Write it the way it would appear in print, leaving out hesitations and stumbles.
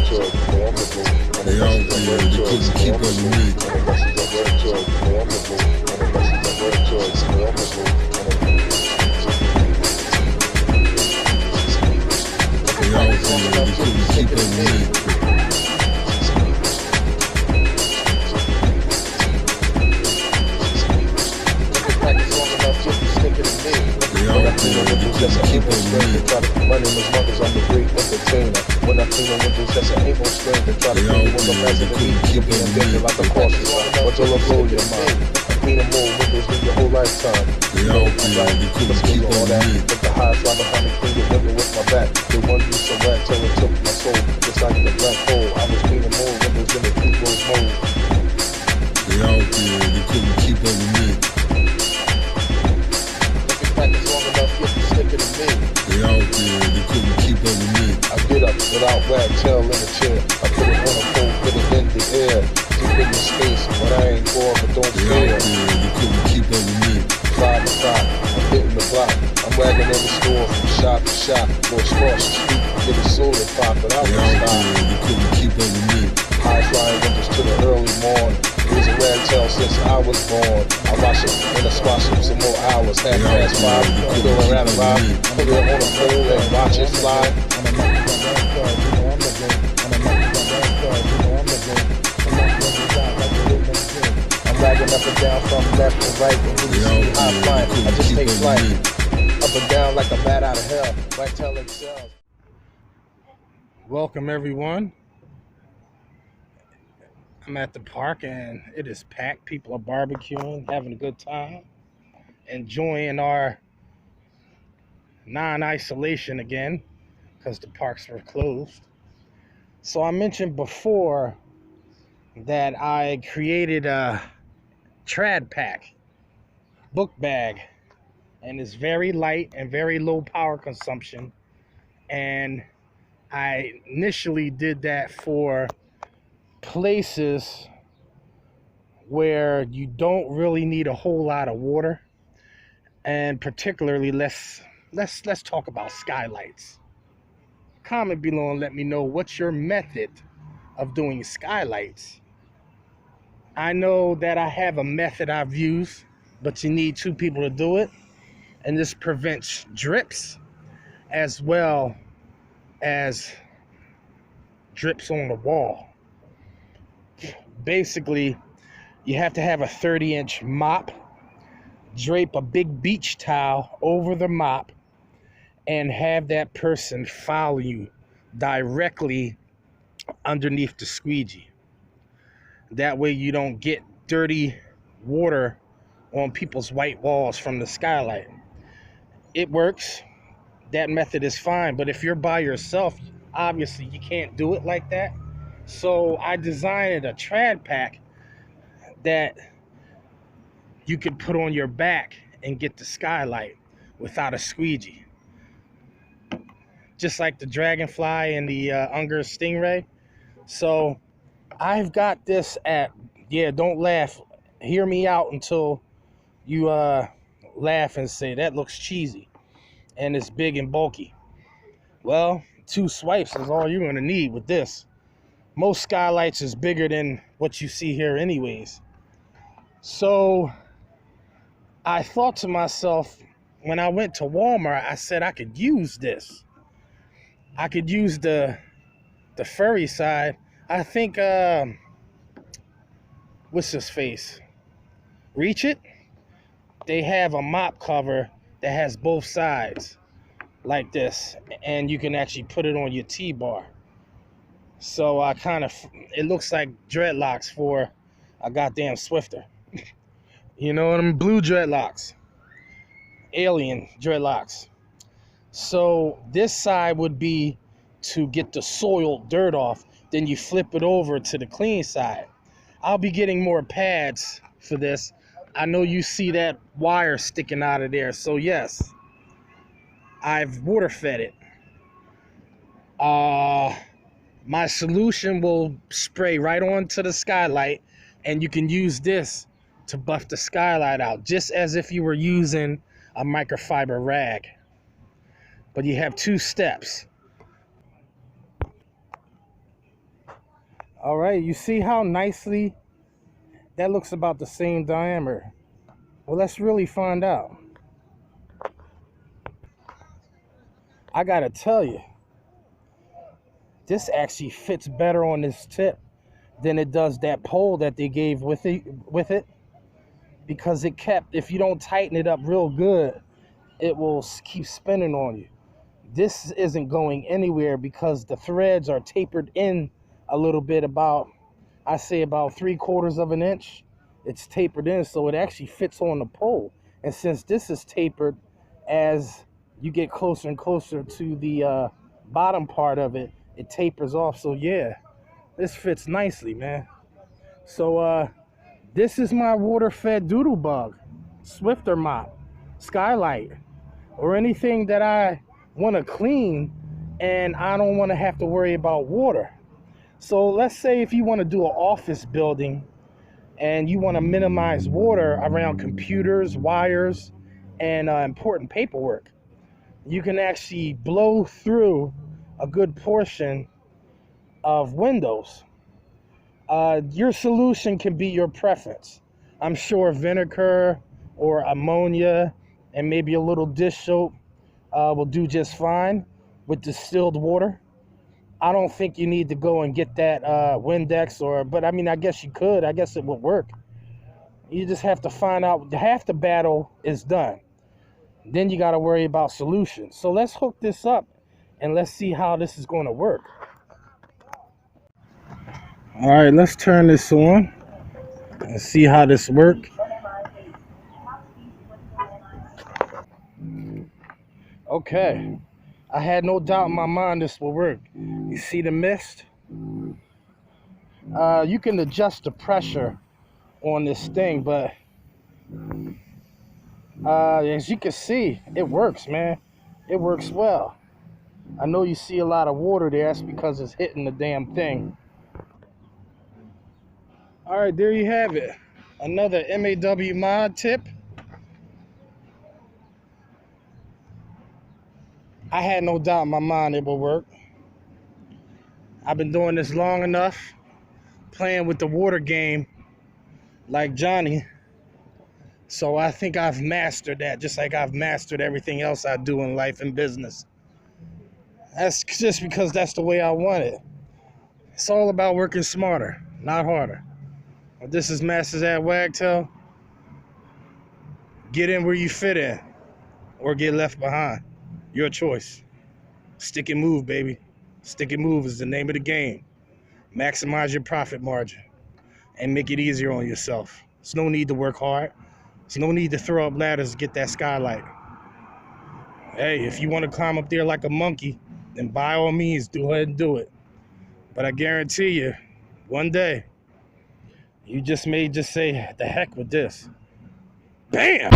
They out there, they couldn't keep up with me. They out there, they couldn't keep up with me. They out there, they couldn't keep up with me. Try to running as long as I'm a great entertainer. When I clean the windows, that's an ain't no strain. They try to clean when the president needs you being bigger like a cautious. But you'll blow your mind. Clean them more windows than your whole lifetime. They out there, they couldn't keep up with me. But the highest line behind me clean the window with my back. The one you so bad till it took my soul. Just like the black hole, I was cleaning more windows than the people's mode. They out there, they couldn't keep up with me. Practice long enough, you'll be slicker than me. They out there, they couldn't keep up with me. I get up without Wagtail in the chair. I put it on a pole, put it in the air. Deep in the space, but I ain't bored, but don't They fear. out there, they couldn't keep up with me. 5 o'clock, I'm hitting the block. I'm wagging every store from shop to shop. Go across the street, get a soda pop, but I They won't out stop. there, they couldn't keep up with me. High flying windows to the early morning. Using Wagtail since I was born. I watch it in the squash for some more hours. Half past 5, go around and ride. Put it on a pole and watch it fly. I'm wagging up and down from left to right. And when you see me high flying, I just take flight. Up and down like a bat out of hell. Wagtail excels. Welcome everyone. I'm at the park and it is packed. People are barbecuing, having a good time, enjoying our non-isolation again because the parks were closed. So I mentioned before that I created a trad pack book bag, and it's very light and very low power consumption, and I initially did that for places where you don't really need a whole lot of water, and particularly let's talk about skylights. Comment below and let me know what's your method of doing skylights. I know that I have a method I've used, but you need 2 people to do it, and this prevents drips as well as drips on the wall. Basically, you have to have a 30-inch mop, drape a big beach towel over the mop, and have that person follow you directly underneath the squeegee. That way you don't get dirty water on people's white walls from the skylight. It works. That method is fine, but if you're by yourself, obviously you can't do it like that. So I designed a trad pack that you could put on your back and get the skylight without a squeegee. Just like the dragonfly and the Unger stingray. So I've got this at, don't laugh. Hear me out until you laugh and say, that looks cheesy and it's big and bulky. Well, 2 swipes is all you're gonna need with this. Most skylights is bigger than what you see here anyways. So I thought to myself, when I went to Walmart, I said I could use this. I could use the furry side. I think, what's his face? Reach It? They have a mop cover that has both sides like this, and you can actually put it on your T-bar. So I it looks like dreadlocks for a goddamn Swifter. You know what I mean? Blue dreadlocks. Alien dreadlocks. So this side would be to get the soiled dirt off. Then you flip it over to the clean side. I'll be getting more pads for this. I know you see that wire sticking out of there. So yes, I've water fed it. My solution will spray right onto the skylight, and you can use this to buff the skylight out, just as if you were using a microfiber rag. But you have 2 steps. All right, you see how nicely that looks about the same diameter. Well, let's really find out. I gotta tell you, this actually fits better on this tip than it does that pole that they gave with it, because it kept, if you don't tighten it up real good, it will keep spinning on you. This isn't going anywhere because the threads are tapered in a little bit, about, I say about 3/4 of an inch. It's tapered in, so it actually fits on the pole. And since this is tapered, as you get closer and closer to the bottom part of it, it tapers off. So yeah, this fits nicely, man. So this is my water-fed doodle bug, swifter mop, skylight, or anything that I want to clean and I don't want to have to worry about water. So let's say if you want to do an office building and you want to minimize water around computers, wires, and important paperwork, you can actually blow through a good portion of windows. Your solution can be your preference. I'm sure vinegar or ammonia and maybe a little dish soap will do just fine with distilled water. I don't think you need to go and get that Windex, but I mean, I guess you could. I guess it would work. You just have to find out. Half the battle is done. Then you got to worry about solutions. So let's hook this up and let's see how this is going to work. All right, let's turn this on and see how this works. Okay, I had no doubt in my mind this will work. You see the mist? You can adjust the pressure on this thing, but as you can see, it works, man. It works well. I know you see a lot of water there. That's because it's hitting the damn thing. All right, there you have it. Another M.A.W. mod tip. I had no doubt in my mind it will work. I've been doing this long enough, playing with the water game like Johnny. So I think I've mastered that, just like I've mastered everything else I do in life and business. That's just because that's the way I want it. It's all about working smarter, not harder. This is Masters at Wagtail. Get in where you fit in, or get left behind. Your choice. Stick and move, baby. Stick and move is the name of the game. Maximize your profit margin and make it easier on yourself. There's no need to work hard. There's no need to throw up ladders to get that skylight. Hey, if you want to climb up there like a monkey, then by all means, go ahead and do it. But I guarantee you, one day, you just may just say, the heck with this. Bam!